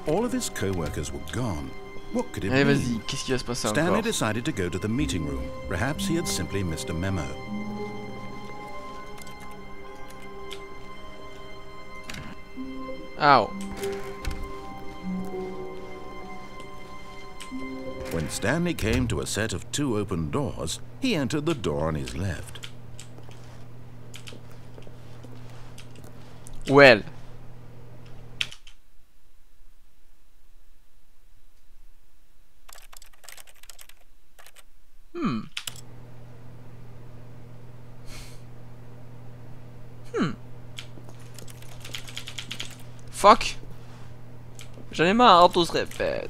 All of his co-workers were gone. What could it Allez, mean? vas-y, qu'est-ce qui va se passer Stanley encore? decided to go to the meeting room. Perhaps he had simply missed a memo. Ow. When Stanley came to a set of 2 open doors, he entered the door on his left. Well. Fuck. J'en ai marre, tout se répète.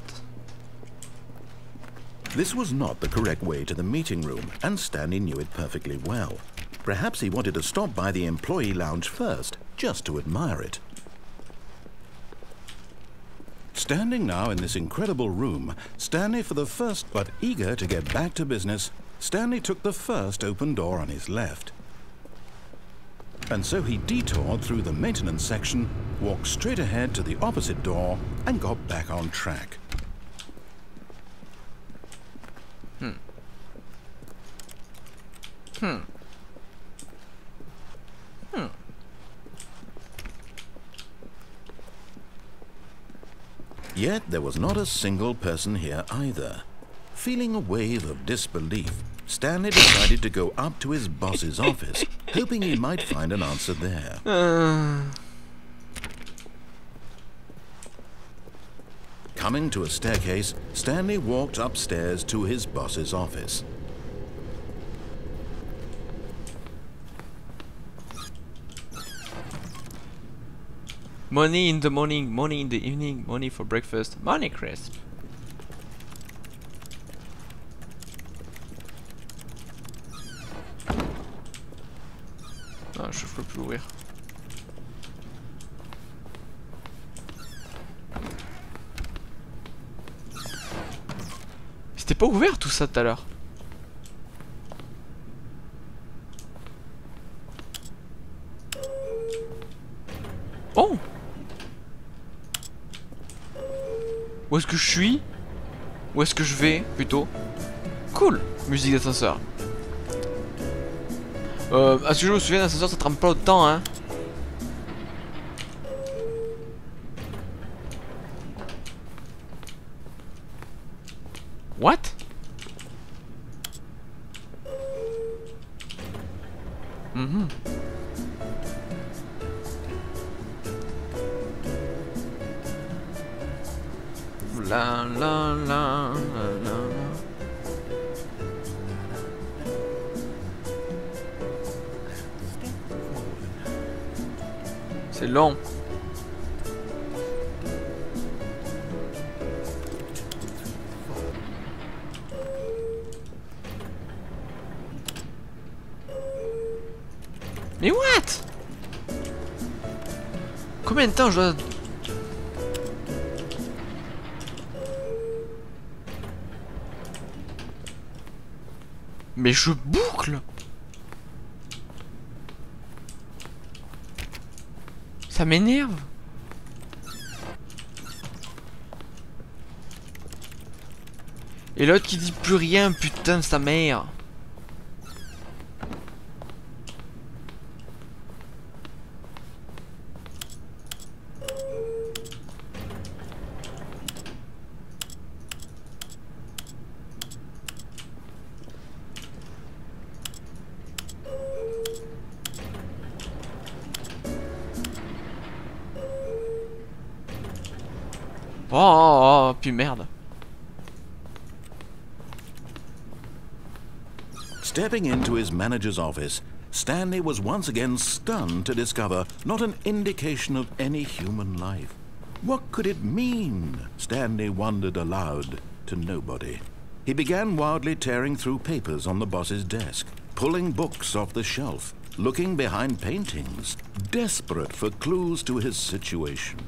This was not the correct way to the meeting room, and Stanley knew it perfectly well. Perhaps he wanted to stop by the employee lounge first, just to admire it. Standing now in this incredible room, Stanley but eager to get back to business, Stanley took the first open door on his left. And so he detoured through the maintenance section, walked straight ahead to the opposite door, and got back on track. Yet there was not a single person here either. Feeling a wave of disbelief, Stanley decided to go up to his boss's office, hoping he might find an answer there. Coming to a staircase, Stanley walked upstairs to his boss's office. Money in the morning, money in the evening, money for breakfast, money crisp. Ah, je peux plus l'ouvrir. C'était pas ouvert tout ça tout à l'heure. Oh! Où est-ce que je suis? Où est-ce que je vais plutôt? Cool! Musique d'ascenseur. À ce que je me souviens, l'ascenseur ça trempe pas autant, hein. What? La la la la. C'est long. Mais what? Combien de temps je dois... Mais je boucle. Ça m'énerve. Et l'autre qui dit plus rien, putain de sa mère. Oh, puis merde. Stepping into his manager's office, Stanley was once again stunned to discover not an indication of any human life. What could it mean? Stanley wondered aloud to nobody. He began wildly tearing through papers on the boss's desk, pulling books off the shelf, looking behind paintings, desperate for clues to his situation.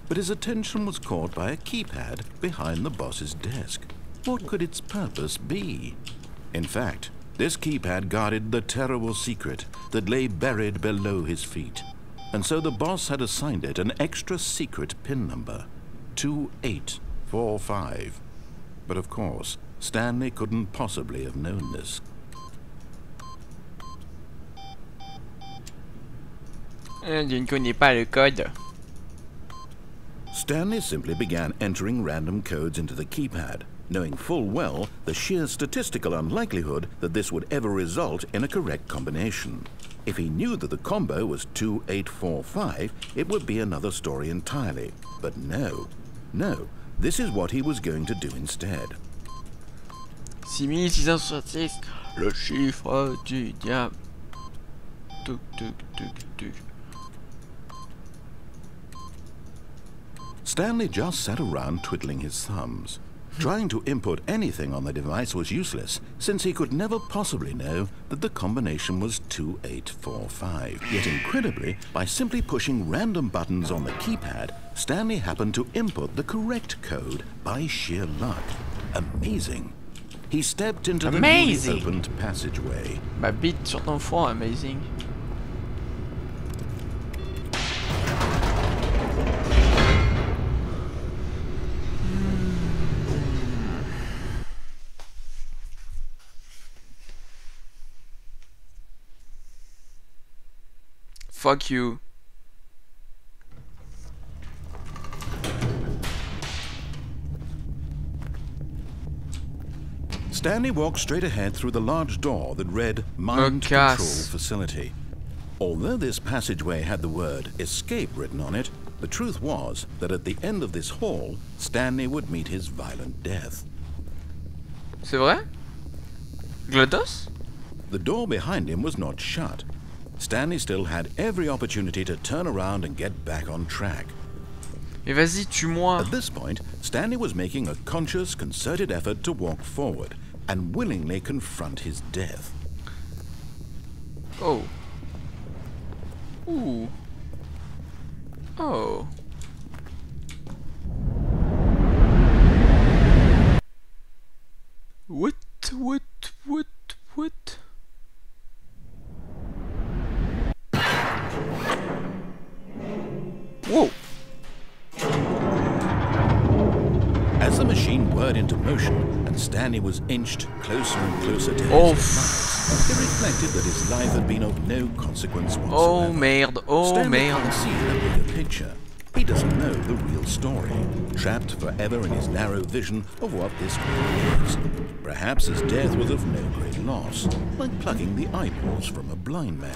But his attention was caught by a keypad behind the boss's desk. What could its purpose be? In fact, this keypad guarded the terrible secret that lay buried below his feet, and so the boss had assigned it an extra secret PIN number. 2845. But of course, Stanley couldn't possibly have known this. Je ne connais pas le code. Stanley simply began entering random codes into the keypad, knowing full well the sheer statistical unlikelihood that this would ever result in a correct combination. If he knew that the combo was 2845, it would be another story entirely. But no, this is what he was going to do instead. 6666, le chiffre du diable. Tuk tuk tuk tuk. Stanley just sat around twiddling his thumbs. Trying to input anything on the device was useless, since he could never possibly know that the combination was 2845. Yet incredibly, by simply pushing random buttons on the keypad, Stanley happened to input the correct code by sheer luck. Amazing. He stepped into the newly opened passageway. Ma bite sur ton front, amazing. Fuck you. Stanley walked straight ahead through the large door that read Mind Control Facility. Although this passageway had the word Escape written on it, the truth was that at the end of this hall, Stanley would meet his violent death. C'est vrai? GLaDOS? The door behind him was not shut. Stanley still had every opportunity to turn around and get back on track. Mais vas-y, tue-moi. At this point, Stanley was making a conscious, concerted effort to walk forward and willingly confront his death. Oh. Ooh. Oh. What? Whoa. As the machine whirred into motion and Stanley was inched closer and closer to his demise, it reflected that his life had been of no consequence whatsoever. Oh merde, oh Stanley merde. can't see the bigger picture. He doesn't know the real story, trapped forever in his narrow vision of what this world is. Perhaps his death was of no great loss, like plucking the eyeballs from a blind man.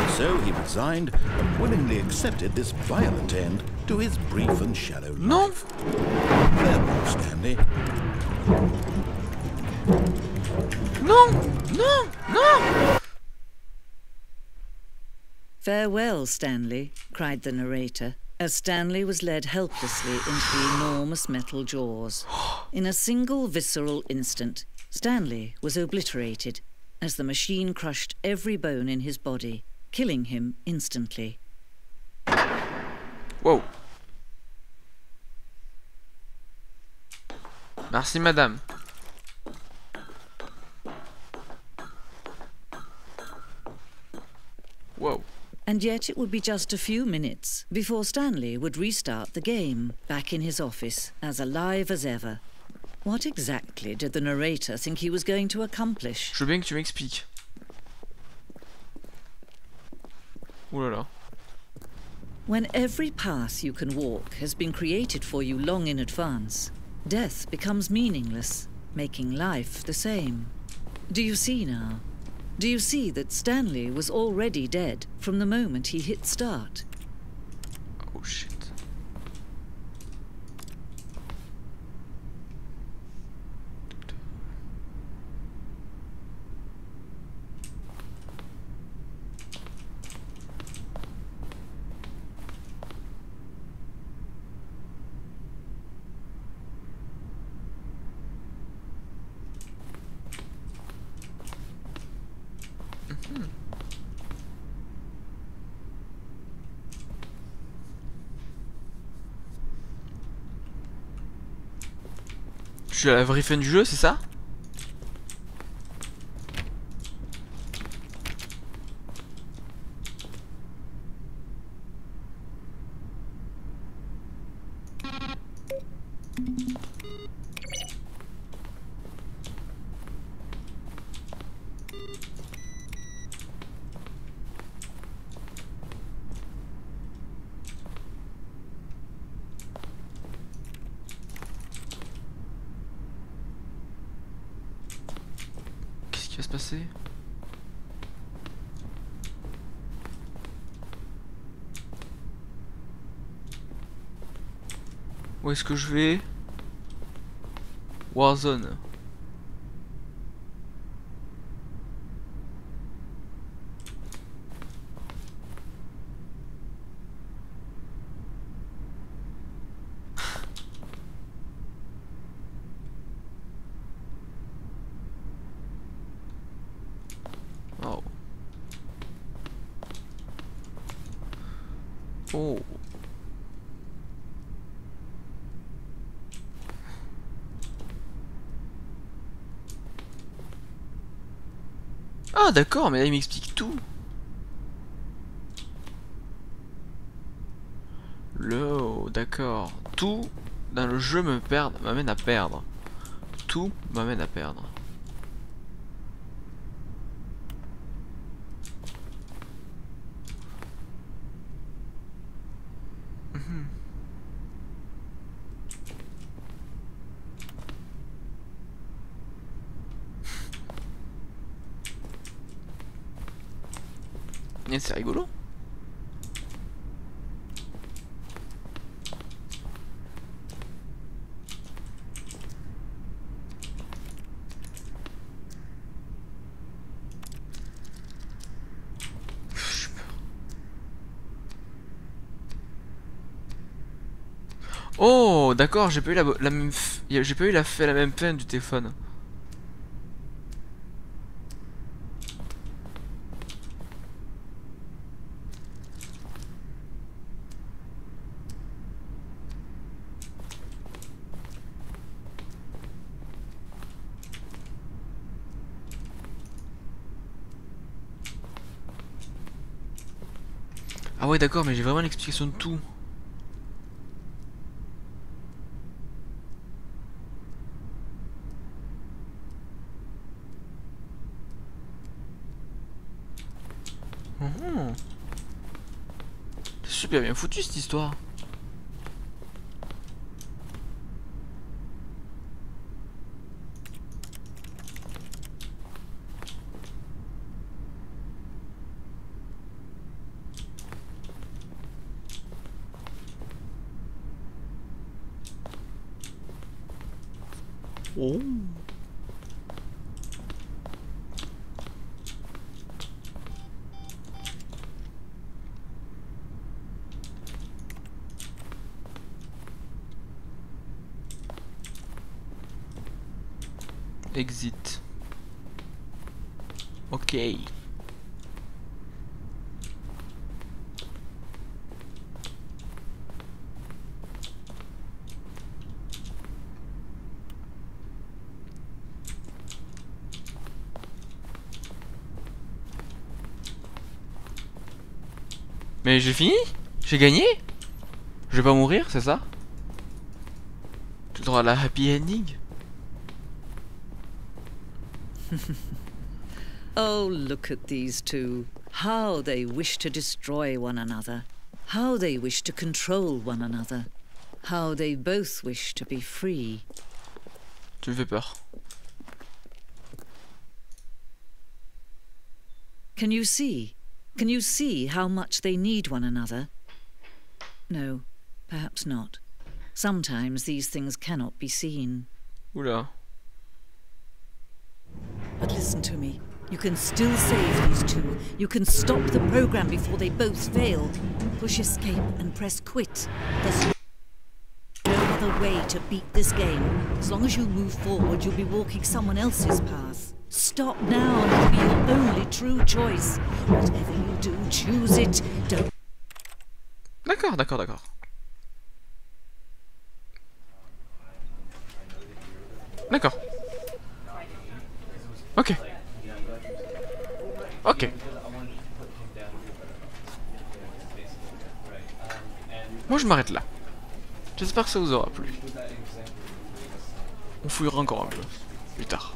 So he resigned and willingly accepted this violent end to his brief and shallow life. Farewell, Stanley. No! Farewell, Stanley, cried the narrator, as Stanley was led helplessly into the enormous metal jaws. In a single visceral instant, Stanley was obliterated as the machine crushed every bone in his body, killing him instantly. Wow. Merci, madame. Whoa. And yet it would be just a few minutes before Stanley would restart the game, back in his office, as alive as ever. What exactly did the narrator think he was going to accomplish? Je veux bien que tu m'expliques. Ouh là là. When every path you can walk has been created for you long in advance, death becomes meaningless, making life the same. Do you see now? Do you see that Stanley was already dead from the moment he hit start? Oh shit. Je suis à la vraie fin du jeu, c'est ça? Qu'est-ce qui va se passer? Où est-ce que je vais? Warzone. Oh. Oh. Ah d'accord, mais là il m'explique tout. D'accord. Tout dans le jeu m'amène à perdre. Tout m'amène à perdre. C'est rigolo. Oh, d'accord, j'ai pas eu la même j'ai pas eu la même fin du téléphone. Ah ouais d'accord, mais j'ai vraiment l'explication de tout. C'est super bien foutu cette histoire. Oh. Exit. Ok. Mais j'ai fini? J'ai gagné? Je vais pas mourir, c'est ça? J'ai le droit à la happy ending? Oh, look at these two. How they wish to destroy one another. How they wish to control one another. How they both wish to be free. Tu me fais peur. Can you see? Can you see how much they need one another? No, perhaps not. Sometimes these things cannot be seen. Oula. But listen to me. You can still save these two. You can stop the program before they both fail. Push escape and press quit. There's no other way to beat this game. As long as you move forward, you'll be walking someone else's path. Stop now and it'll be your only true choice. Whatever you do, choose it. Don't. D'accord, d'accord, d'accord. D'accord. Ok. Ok. Moi je m'arrête là. J'espère que ça vous aura plu. On fouillera encore un peu plus tard.